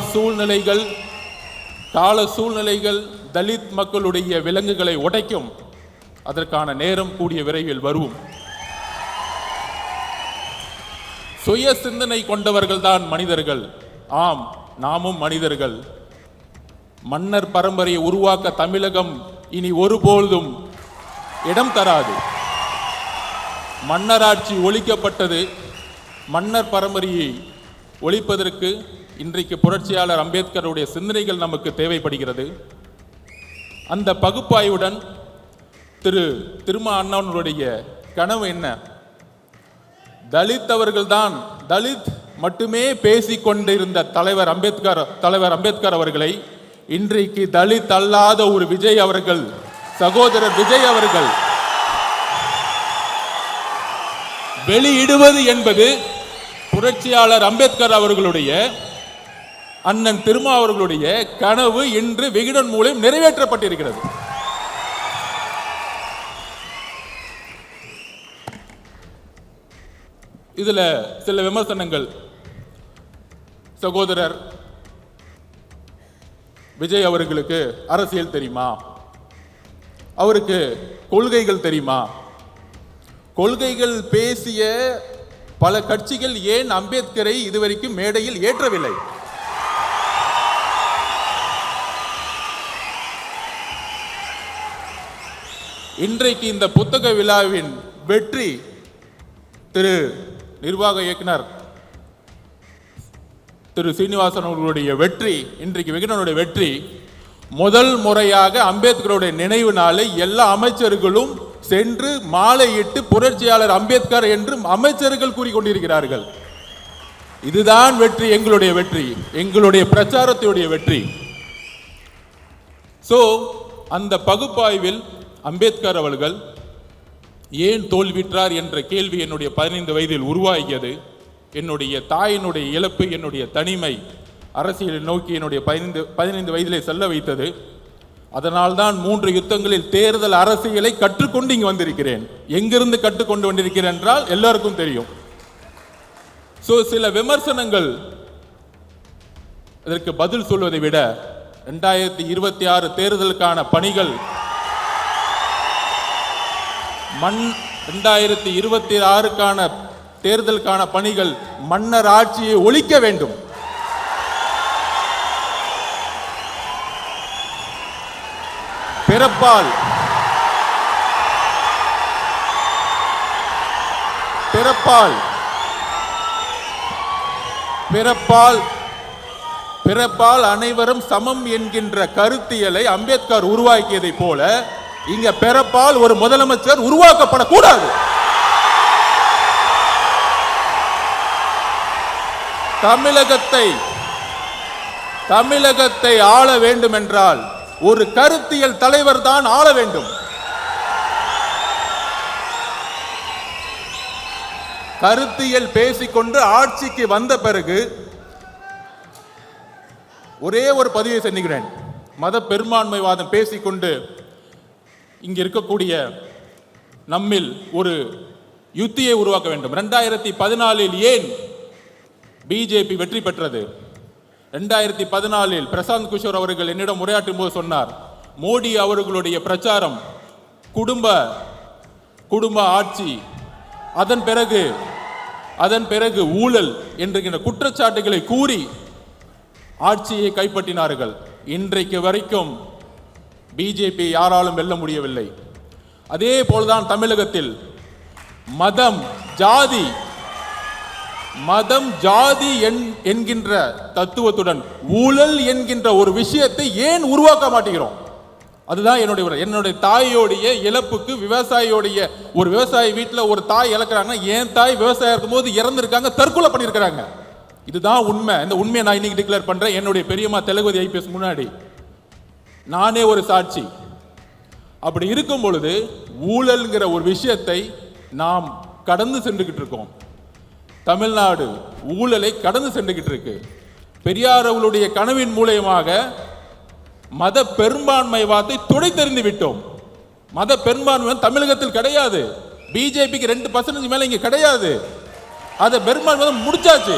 சூழ்நிலைகள் தலித் மக்களுடைய விலங்குகளை உடைக்கும். அதற்கான நேரம் கூடிய விரைவில் வரும். சுய சிந்தனை கொண்டவர்கள் தான் மனிதர்கள். ஆம், நாமும் மனிதர்கள். மன்னர் பரம்பரையை உருவாக்க தமிழகம் இனி ஒருபோதும் இடம் தராது. மன்னராட்சி ஒழிக்கப்பட்டது. மன்னர் பரம்பரையை ஒழிப்பதற்கு இன்றைக்கு புரட்சியாளர் அம்பேத்கருடைய சிந்தனைகள் நமக்கு தேவைப்படுகிறது. அந்த பகுப்பாய்வுடன் திருமா அண்ணனுடைய கனவு என்ன? தலித் மட்டுமே பேசிக்கொண்டிருந்த தலைவர் அம்பேத்கர் அவர்களை இன்றைக்கு தலித் அல்லாத ஒரு விஜய் அவர்கள், சகோதரர் விஜய் அவர்கள் வெளியிடுவது என்பது புரட்சியாளர் அம்பேத்கர் அவர்களுடைய, அண்ணன் திருமா அவர்களுடைய கனவு இன்று விகடன் மூலம் நிறைவேற்றப்பட்டிருக்கிறது. இதுல சில விமர்சனங்கள். சகோதரர் விஜய் அவர்களுக்கு அரசியல் தெரியுமா? அவருக்கு கொள்கைகள் தெரியுமா? கொள்கைகள் பேசிய பல கட்சிகள் ஏன் அம்பேத்கரை இதுவரைக்கும் மேடையில் ஏற்றவில்லை? இன்றைக்கு இந்த புத்தக விழாவின் வெற்றி, திரு நிர்வாக இயக்குனர் திரு சீனிவாசன் அவர்களுடைய வெற்றி, இன்றைக்கு விகடனுடைய வெற்றி, முதல் முறையாக அம்பேத்கருடைய நினைவு நாளை எல்லா அமைச்சர்களும் சென்று மாலையிட்டு புரட்சியாளர் அம்பேத்கர் என்று அமைச்சர்கள் கூறிக்கொண்டிருக்கிறார்கள். இதுதான் வெற்றி, எங்களுடைய வெற்றி, எங்களுடைய பிரச்சாரத்துடைய வெற்றி. அந்த பகுப்பாய்வில் அம்பேத்கர் அவர்கள் ஏன் தோல்விற்றார் என்ற கேள்வி என்னுடைய 15 வயதில் உருவாகியது. என்னுடைய தாயினுடைய இழப்பு, என்னுடைய தனிமை அரசியலை நோக்கி என்னுடைய 15 வயதிலே செல்ல வைத்தது. அதனால்தான் 3 யுத்தங்களில் தேர்தல் அரசியலை கற்றுக்கொண்டு இங்கு வந்திருக்கிறேன். எங்கிருந்து கற்றுக்கொண்டு வந்திருக்கிறேன் என்றால் எல்லாருக்கும் தெரியும். சில விமர்சனங்கள் அதற்கு பதில் சொல்வதை விட 2026 தேர்தலுக்கான பணிகள் 2026க்கான தேர்தலுக்கான பணிகள் மன்னர் ஆட்சியை ஒழிக்க வேண்டும். பிறப்பால் அனைவரும் சமம் என்கின்ற கருத்தியலை அம்பேத்கர் உருவாக்கியதை போல இங்க பிறப்பால் ஒரு முதலமைச்சர் உருவாக்கப்படக்கூடாது. தமிழகத்தை ஆள வேண்டும் என்றால் ஒரு கருத்தியல் தலைவர் தான் ஆள வேண்டும். கருத்தியல் பேசிக்கொண்டு ஆட்சிக்கு வந்த பிறகு ஒரே ஒரு பதிவை செஞ்சுக்கிறேன். மத பெரும்பான்மைவாதம் பேசிக்கொண்டு இங்க இருக்கக்கூடிய நம்மில் ஒரு யுத்தியை உருவாக்க வேண்டும். 2014 ஏன் பிஜேபி வெற்றி பெற்றது? 2014 பிரசாந்த் கிஷோர் அவர்கள் என்னிடம் உரையாற்றும் போது சொன்னார், மோடி அவர்களுடைய பிரச்சாரம் குடும்ப ஆட்சி, அதன் பிறகு அதன் பிறகு ஊழல் என்கின்ற குற்றச்சாட்டுகளை கூறி ஆட்சியை கைப்பற்றினார்கள். இன்றைக்கு வரைக்கும் பிஜேபி யாராலும் வெல்ல முடியவில்லை. அதே போல்தான் தமிழகத்தில் மதம் ஜாதி என்கின்ற தத்துவத்துடன் ஊழல் என்கின்ற ஒரு விஷயத்தை ஏன் உருவாக்க மாட்டேங்கிறோம்? அதுதான் என்னுடைய தாயோடைய இழப்புக்கு, விவசாயியோடைய ஒரு விவசாயி வீட்டில் ஒரு தாய் இழக்கிறாங்கன்னா, என் தாய் விவசாயம் இருக்கும்போது இறந்துருக்காங்க, தற்கொலை பண்ணியிருக்கிறாங்க. இதுதான் உண்மை. இந்த உண்மையை நான் இன்னைக்கு டிக்ளேர் பண்றேன். என்னுடைய பெரியம்மா தளபதி ஐபிஎஸ் முன்னாடி நானே ஒரு சாட்சி. அப்படி இருக்கும் பொழுது ஊழல்ங்கிற ஒரு விஷயத்தை நாம் கடந்து சென்றுகிட்டு இருக்கோம். தமிழ்நாடு ஊழலை கடந்து சென்றுகிட்டு இருக்கு. பெரியார் அவர்களுடைய கனவின் மூலயமாக மத பெரும்பான்மைவாதத்தை துடைத்தெறிந்து விட்டோம். மத பெரும்பான்மை தமிழகத்தில் கிடையாது. பிஜேபிக்கு 2% மேல இங்க கிடையாது. அதை பெரும்பான்மை முடிச்சாச்சு.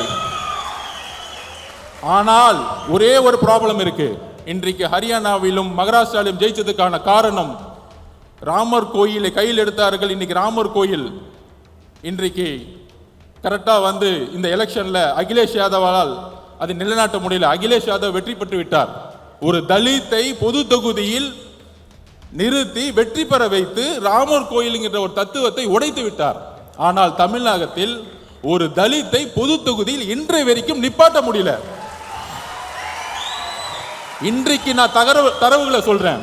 ஆனால் ஒரே ஒரு ப்ராப்ளம் இருக்கு. இன்றைக்கு ஹரியானாவிலும் மகாராஷ்டிராவிலும் ஜெயிச்சதுக்கான காரணம் ராமர் கோயிலை கையில் எடுத்தார்கள். இன்னைக்கு ராமர் கோயில் இன்றைக்கு கரெக்டா இந்த எலெக்ஷன்ல அகிலேஷ் யாதவால் அதை நிலைநாட்ட முடியல. அகிலேஷ் யாதவ் வெற்றி பெற்று விட்டார். ஒரு தலித்தை பொது தொகுதியில் நிறுத்தி வெற்றி பெற வைத்து ராமர் கோயிலுங்கிற ஒரு தத்துவத்தை உடைத்து விட்டார். ஆனால் தமிழகத்தில் ஒரு தலித்தை பொது தொகுதியில் இன்றைய வரைக்கும் நிப்பாட்ட முடியல. இன்றைக்கு நான் தரவுகளை சொல்றேன்.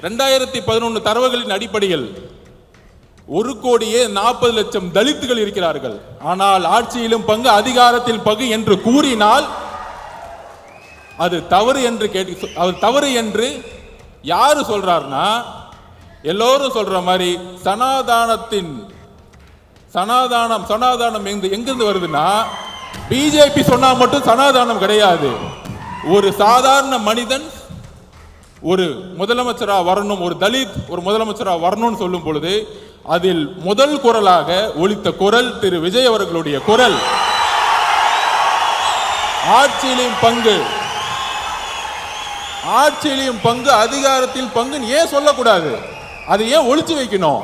2011 தரவுகளின் அடிப்படையில் 1,40,00,000 தலித்துகள் இருக்கிறார்கள். ஆனால் ஆட்சியிலும் பங்கு, அதிகாரத்தில் பங்கு என்று கூறினால் அது தவறு என்று அவர் தவறு என்று யாரு சொல்றாருன்னா, எல்லோரும் சொல்ற மாதிரி சனாதானம் எங்கிருந்து வருதுன்னா, பிஜேபி சொன்னா மட்டும் சனாதானம் கிடையாது. ஒரு சாதாரண மனிதன் ஒரு முதலமைச்சரா வரணும், ஒரு தலித் ஒரு முதலமைச்சரா வரணும்னு சொல்லும் பொழுது அதில் முதல் குரலாக ஒலித்த குரல் திரு விஜய் அவர்களுடைய குரல். ஆட்சியிலும் பங்கு, அதிகாரத்தில் பங்கு ஏன் சொல்லக்கூடாது? அதை ஏன் ஒளிச்சு வைக்கணும்?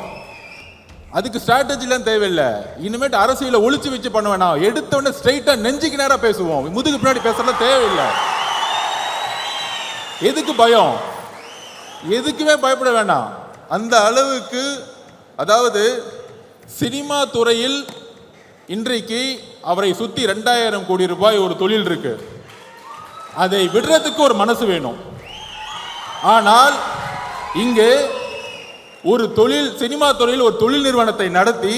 அதுக்கு ஸ்ட்ராட்டஜிலாம் தேவையில்லை. இனிமேட்டு அரசியல ஒளிச்சு வச்சு பண்ண வேணாம். எடுத்தோடனே ஸ்ட்ரைட்டா நெஞ்சுக்கு நேரம் பேசுவோம். முதுகு பின்னாடி பேசலாம் தேவையில்லை. எதுக்கு பயம்? எதுக்குமே பயப்பட வேண்டாம். அந்த அளவுக்கு, அதாவது சினிமா துறையில் இன்றைக்கு அவரை சுத்தி 2000 கோடி ரூபாய் ஒரு தொழில் இருக்கு. அதை விடுறதுக்கு ஒரு மனசு வேணும். ஆனால் இங்கு ஒரு சினிமா துறையில் ஒரு தொழில் நிறுவனத்தை நடத்தி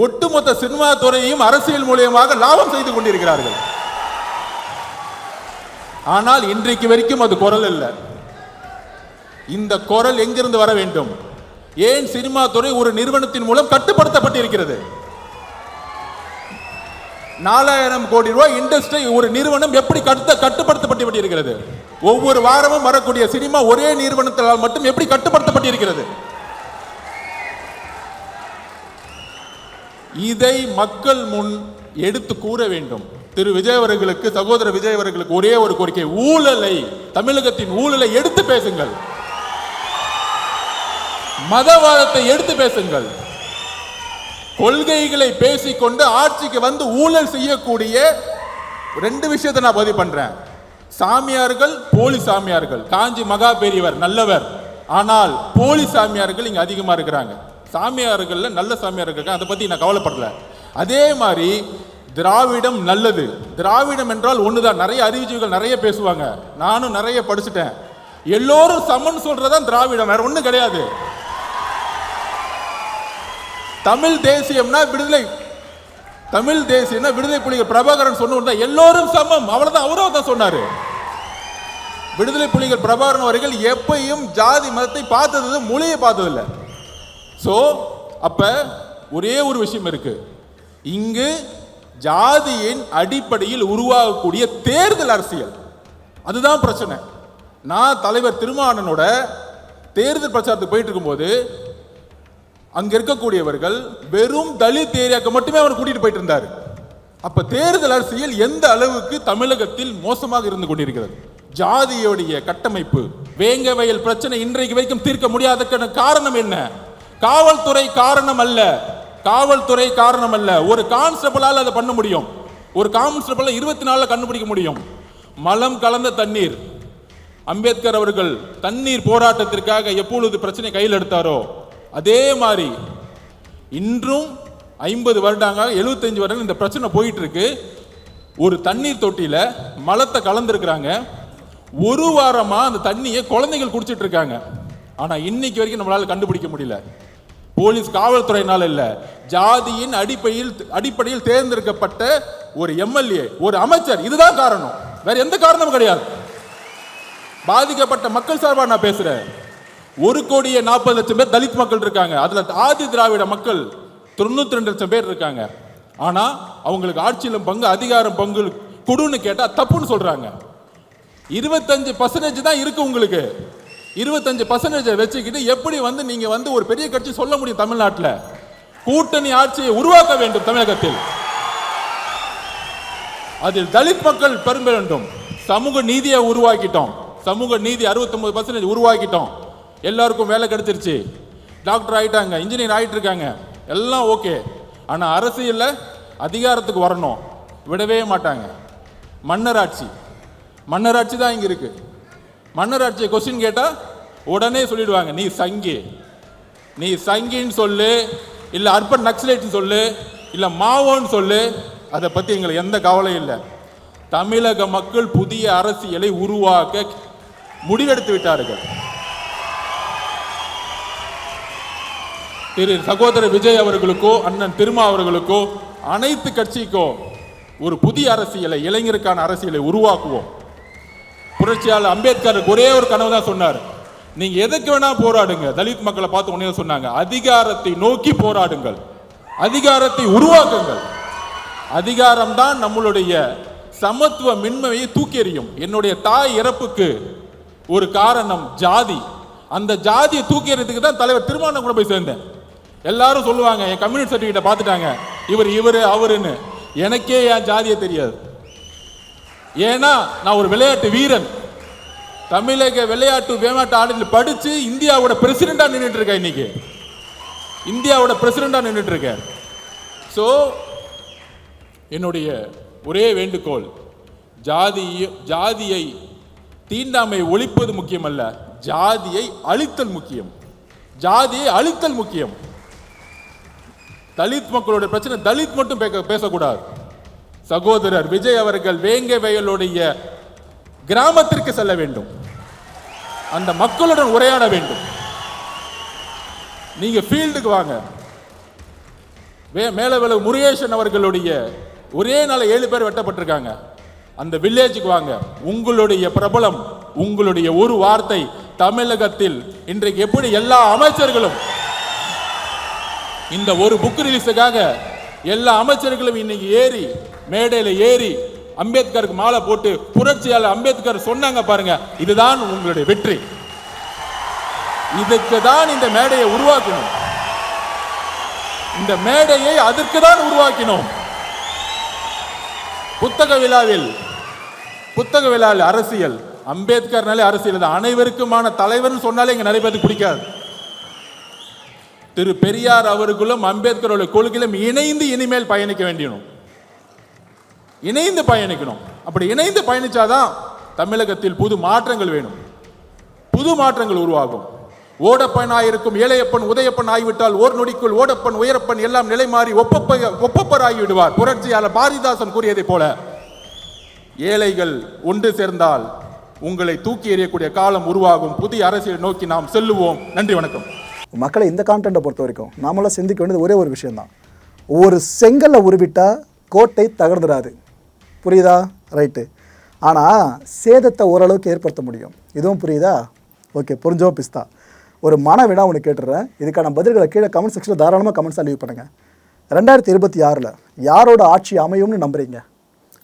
ஒட்டுமொத்த சினிமா துறையையும் அரசியல் மூலமாக லாபம் செய்து கொண்டிருக்கிறார்கள். ஆனால் இன்றைக்கு வரைக்கும் அது குரல் இல்லை. இந்த குரல் எங்கிருந்து வர வேண்டும்? ஏன் சினிமா துறை ஒரு நிறுவனத்தின் மூலம் கட்டுப்படுத்தப்பட்டிருக்கிறது? 4000 கோடி ரூபாய் இண்டஸ்ட்ரி ஒரு நிறுவனம் எப்படி கட்டுப்படுத்தப்பட்டிருக்கிறது? ஒவ்வொரு வாரமும் வரக்கூடிய சினிமா ஒரே நிறுவனத்தால் மட்டும் எப்படி கட்டுப்படுத்தப்பட்டிருக்கிறது? இதை மக்கள் முன் எடுத்து கூற வேண்டும். திரு விஜய் அவர்களுக்கு, சகோதரர் விஜய் அவர்களுக்கு ஒரே ஒரு கோரிக்கை, ஊழலை, தமிழகத்தின் ஊழலை எடுத்து பேசுங்கள். மதவாதத்தை எடுத்து பேசுங்கள். கொள்கைகளை பேசிக்கொண்டு ஆட்சிக்கு வந்து ஊழல் செய்யக்கூடிய 2 விஷயத்தை நான் பதிவு பண்றேன். சாமியார்கள், போலி சாமியார்கள். காஞ்சி மகா பெரியவர் நல்லவர், ஆனால் போலி சாமியார்கள் இங்க அதிகமா இருக்கிறாங்க. சாமியார்கள் நல்ல சாமியார்கள், அதை பத்தி நான் கவலைப்படல. அதே மாதிரி திராவிடம் நல்லது. திராவிடம் என்றால் ஒண்ணுதான். நிறைய அறிவுஜீவிகள் நிறைய பேசுவாங்க, நானும் நிறைய படிச்சுட்டேன். எல்லோரும் சமன் சொல்றதான் திராவிடம், வேற ஒண்ணும் கிடையாது. தமிழ் தேசியம்னா விடுதலை, தமிழ் தேசியம்னா விடுதலை புலிகள் பிரபாகரன் சொன்ன எல்லோரும் சமம், அவ்வளவுதான். அவரும் தான் சொன்னாரு. விடுதலை புலிகள் பிரபாகரன் அவர்கள் எப்பையும் ஜாதி மதத்தை பார்த்தது, மொழியை பார்த்ததில்லை. சோ அப்ப ஒரே ஒரு விஷயம் இருக்கு. இங்கு ஜாதியின் அடிப்படையில் உருவாகக்கூடிய தேர்தல் அரசியல், அதுதான் பிரச்சனை. நான் தலைவர் திருமாவளவனோட தேர்தல் பிரச்சாரத்துக்கு போயிட்டு இருக்கும்போது அங்க இருக்கக்கூடியவர்கள் வெறும் தலித் ஏரியாக்கு மட்டுமே அவர் கூட்டிட்டு போயிட்டு இருந்தாரு. அப்ப தேர்தல் அரசியல் எந்த அளவுக்கு தமிழகத்தில் மோசமாக இருந்து கொண்டிருக்கிறது. ஜாதியோடைய கட்டமைப்பு, வேங்க வயல் பிரச்சனை இன்றைக்கு வரைக்கும் தீர்க்க முடியாத காரணம் என்ன? காவல்துறை காரணம் அல்ல. காவல்துறை காரணம் அல்ல. ஒரு கான்ஸ்டபிளால் அதை பண்ண முடியும். ஒரு கான்ஸ்டபிள் 24 கண்டுபிடிக்க முடியும். மலம் கலந்த தண்ணீர். அம்பேத்கர் அவர்கள் தண்ணீர் போராட்டத்திற்காக எப்பொழுது பிரச்சனை கையில் எடுத்தாரோ அதே மாதிரி இன்றும் 50 வருடங்களாக 75 வருடங்கள் இந்த பிரச்சனை போயிட்டு இருக்கு. ஒரு தண்ணீர் தொட்டியில மலத்தை கலந்துருக்கிறாங்க. ஒரு வாரமா அந்த தண்ணியை குழந்தைகள் குடிச்சிட்டு இருக்காங்க. ஆனா இன்னைக்கு வரைக்கும் நம்மளால கண்டுபிடிக்க முடியல. போலீஸ் காவல்துறையினால இல்ல, ஜாதியின் அடிப்படையில் தேர்ந்தெடுக்கப்பட்ட ஒரு எம்எல்ஏ, ஒரு அமைச்சர், இதுதான் காரணம். வேற எந்த காரணமும் கிடையாது. பாதிக்கப்பட்ட மக்கள் சார்பா நான் பேசுறேன். 1,40,00,000 பேர் தலித் மக்கள் இருக்காங்க. அதுல ஆதி திராவிட மக்கள் 92 லட்சம் பேர் இருக்காங்க. ஆனா அவங்களுக்கு ஆட்சியிலும் பங்கு, அதிகாரம் பங்கு கொடுன்னு கேட்டா தப்புன்னு சொல்றாங்க. 25% தான் இருக்கு உங்களுக்கு. 25% வச்சுக்கிட்டு எப்படி நீங்க ஒரு பெரிய கட்சி சொல்ல முடியும்? தமிழ்நாட்டில் கூட்டணி ஆட்சியை உருவாக்க வேண்டும். தமிழகத்தில் அதில் தலித் மக்கள் பெரும்ப வேண்டும். சமூக நீதியை உருவாக்கிட்டோம். சமூக நீதி 69% உருவாக்கிட்டோம். எல்லாருக்கும் வேலை கிடைச்சிருச்சு. டாக்டர் ஆயிட்டாங்க, இன்ஜினியர் ஆயிட்டு இருக்காங்க, எல்லாம் ஓகே. ஆனா அரசியல்ல அதிகாரத்துக்கு வரணும், விடவே மாட்டாங்க. மன்னராட்சி தான் இங்க இருக்கு. மன்னராட்சியை கொஸ்டின் கேட்டா உடனே சொல்லிடுவாங்க, நீ சங்கின்னு சொல்லு, இல்ல அர்பன் நக்சலைட்னு சொல்லு, இல்ல மாவோன்னு சொல்லு. அதை பத்தி எங்களுக்கு எந்த கவலையும் இல்லை. தமிழக மக்கள் புதிய அரசியலை உருவாக்க முடிவெடுத்து விட்டார்கள். திரு சகோதரர் விஜய் அவர்களுக்கோ அண்ணன் திருமா அவர்களுக்கோ அனைத்து கட்சிக்கோ ஒரு புதிய அரசியலை, இளைஞருக்கான அரசியலை உருவாக்குவோம். புரட்சியாளர் அம்பேத்கர் ஒரே ஒரு கனவு தான் சொன்னார், நீங்க எதுக்கு வேணா போராடுங்க. தலித் மக்களை பார்த்து உடனே சொன்னாங்க, அதிகாரத்தை நோக்கி போராடுங்கள், அதிகாரத்தை உருவாக்குங்கள். அதிகாரம் தான் நம்மளுடைய சமத்துவ மின்மையை தூக்கி எறியும். என்னுடைய தாய் இறப்புக்கு ஒரு காரணம் ஜாதி. அந்த ஜாதியை தூக்கி எறியதுக்கு தான் தலைவர் திருமாவளவன் கூட போய் சேர்ந்தேன். எல்லாரும் சொல்லுவாங்க, என் கம்யூனிட்டி சர்டிஃபிகேட்டை பார்த்துட்டாங்க, இவரு அவருன்னு. எனக்கே என் ஜாதியை தெரியாது. ஏன்னா நான் ஒரு விளையாட்டு வீரன். தமிழக விளையாட்டு ஆடில் படிச்சு இந்தியாவோட பிரசிடண்டா நின்றுட்டு இருக்கேன். இன்னைக்கு இந்தியாவோட பிரசிடண்டா நின்றுட்டு இருக்கேன். ஸோ என்னுடைய ஒரே வேண்டுகோள், ஜாதியை தீண்டாமை ஒழிப்பது முக்கியமல்ல, ஜாதியை அழித்தல் முக்கியம். ஜாதியை அழித்தல் முக்கியம். தலித் மக்களுடைய பிரச்சனை தலித் மட்டும் பேசக்கூடாது. சகோதரர் விஜய் அவர்கள் வேங்க வயலுடைய கிராமத்திற்கு செல்ல வேண்டும், அந்த மக்களுடன் உரையாட வேண்டும். நீங்க ஃபீல்டுக்கு வாங்க. மேலவேல முருகேசன் அவர்களுடைய ஒரே நாள் 7 பேர் வெட்டப்பட்டிருக்காங்க. அந்த வில்லேஜுக்கு வாங்க. உங்களுடைய பிரபலம், உங்களுடைய ஒரு வார்த்தை தமிழகத்தில் இன்றைக்கு எப்படி எல்லா அமைச்சர்களும் இந்த ஒரு புக் ரிலீஸுக்காக எல்லா அமைச்சர்களும் இன்னைக்கு ஏறி மேடையில் ஏறி அம்பேத்கருக்கு மாலை போட்டு புரட்சியாளர் அம்பேத்கர் சொன்னாங்க பாருங்க, இதுதான் உங்களுடைய வெற்றி. இதுக்கு தான் இந்த மேடையை உருவாக்கணும். இந்த மேடையை அதற்கு தான் உருவாக்கினோம். புத்தக விழாவில் அரசியல், அம்பேத்கர்னாலே அரசியல் தான். அனைவருக்குமான தலைவர்னு சொன்னாலே இங்க நிறைய பேருக்கு பிடிக்காது. திரு பெரியார் அவர்களும் அம்பேத்கரோட கொள்கையிலும் இணைந்து இனிமேல் பயணிக்க வேண்டியணும். இணைந்து பயணிக்கணும். அப்படி இணைந்து பயணிச்சாதான் தமிழகத்தில் புது மாற்றங்கள் வேணும், புது மாற்றங்கள் உருவாகும். ஓடப்பனாயிருக்கும் ஏழையப்பன் உதயப்பன் ஆகிவிட்டால் ஓர் நொடிக்குள் ஓடப்பன் உயரப்பன் எல்லாம் நிலை மாறி ஒப்பப்பர் ஆகிவிடுவார். புரட்சியாளர் பாரதிதாசன் கூறியதை போல ஏழைகள் ஒன்று சேர்ந்தால் உங்களை தூக்கி எறியக்கூடிய காலம் உருவாகும். புதிய அரசியலை நோக்கி நாம் செல்லுவோம். நன்றி, வணக்கம். மக்களை இந்த கான்டென்ட்டை பொறுத்த வரைக்கும் நாமெல்லாம் சிந்திக்க வேண்டியது ஒரே ஒரு விஷயம்தான். ஒரு செங்கல்ல உருவிட்டா கோட்டை தகர்ந்துடாது, புரியுதா? ரைட்டு. ஆனால் சேதத்தை ஓரளவுக்கு ஏற்படுத்த முடியும். இதுவும் புரியுதா? ஓகே, புரிஞ்சோ பிஸ்தா. ஒரு மனவினா ஒன்று கேட்டுடுறேன். இதுக்கான பதில்களை கீழே கமெண்ட் செக்ஷனில் தாராளமாக கமெண்ட்ஸாக லீவ் பண்ணுங்கள். 2026 யாரோட ஆட்சி அமையும்னு நம்புறீங்க?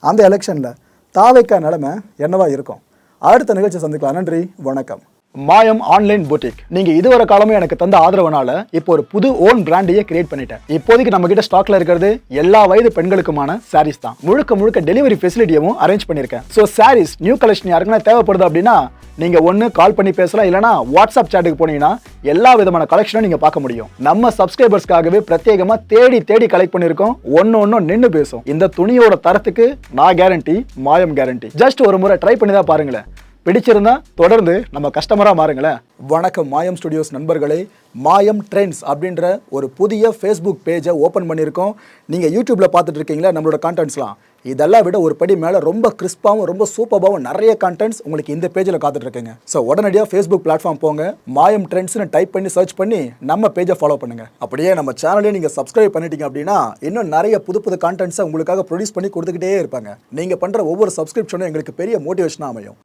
அந்த எலெக்ஷனில் தாவைக்கா நிலைமை என்னவா இருக்கும்? அடுத்த நிகழ்ச்சி சந்திக்கலாம். நன்றி, வணக்கம். மாயம் ஆன்லைன் பூட்டிக். நீங்க இதுவரை காலமே எனக்கு தந்த ஆதரவுனால இப்போ ஒரு புது ஓன் பிராண்டையே கிரியேட் பண்ணிட்டேன். இப்போதைக்கு நம்ம கிட்ட ஸ்டாக்ல இருக்கிறது எல்லா வயது பெண்களுக்குமான சாரீஸ் தான். முழுக்க டெலிவரி ஃபெசிலிட்டியும் அரேஞ்ச் பண்ணிருக்கேன். சோ சாரீஸ் நியூ கலெக்ஷன் யாருக்குன்னா தேவைப்படுது அப்படின்னா நீங்க ஒன்னு கால் பண்ணி பேசலாம், இல்லனா வாட்ஸ்அப் சாட்டுக்கு போனீங்கன்னா எல்லா விதமான கலெக்ஷனும் நீங்க பார்க்க முடியும். நம்ம சப்ஸ்கிரைபர்ஸ்க்காகவே பிரத்யேகமா தேடி கலெக்ட் பண்ணிருக்கோம். ஒன்னு நின்னு பேசும். இந்த துணியோட தரத்துக்கு நான் கேரண்டி, மாயம் கேரண்டி. ஜஸ்ட் ஒரு முறை ட்ரை பண்ணி தான் பாருங்களேன். பிடிச்சிருந்தா தொடர்ந்து நம்ம கஸ்டமரா மாறுங்களேன். வணக்கம் மாயம் ஸ்டுடியோஸ் நண்பர்களே. மாயம் ட்ரெண்ட்ஸ் அப்படின்ற ஒரு புதிய ஃபேஸ்புக் பேஜை ஓப்பன் பண்ணியிருக்கோம். நீங்கள் யூடியூப்ல பார்த்துட்டு இருக்கீங்களா நம்மளோட கான்டென்ட்ஸ்லாம். இதெல்லாம் விட ஒரு படி மேலே ரொம்ப கிறிஸ்பாகவும் ரொம்ப சூப்பராகவும் நிறைய கான்டென்ட்ஸ் உங்களுக்கு இந்த பேஜில் காத்துட்டு இருக்குங்க. ஸோ உடனடியாக ஃபேஸ்புக் பிளாட்ஃபார்ம் போங்க, மாயம் ட்ரெண்ட்ஸ்னு டைப் பண்ணி சர்ச் பண்ணி நம்ம பேஜை ஃபாலோ பண்ணுங்க. அப்படியே நம்ம சேனலையும் நீங்கள் சப்ஸ்கிரைப் பண்ணிட்டீங்க அப்படின்னா இன்னும் நிறைய புது கான்டென்ட்ஸை உங்களுக்காக ப்ரொடியூஸ் பண்ணி கொடுத்துக்கிட்டே இருப்பாங்க. நீங்கள் பண்ணுற ஒவ்வொரு சப்ஸ்கிரிப்ஷனும் எங்களுக்கு பெரிய மோட்டிவேஷனாக அமையும்.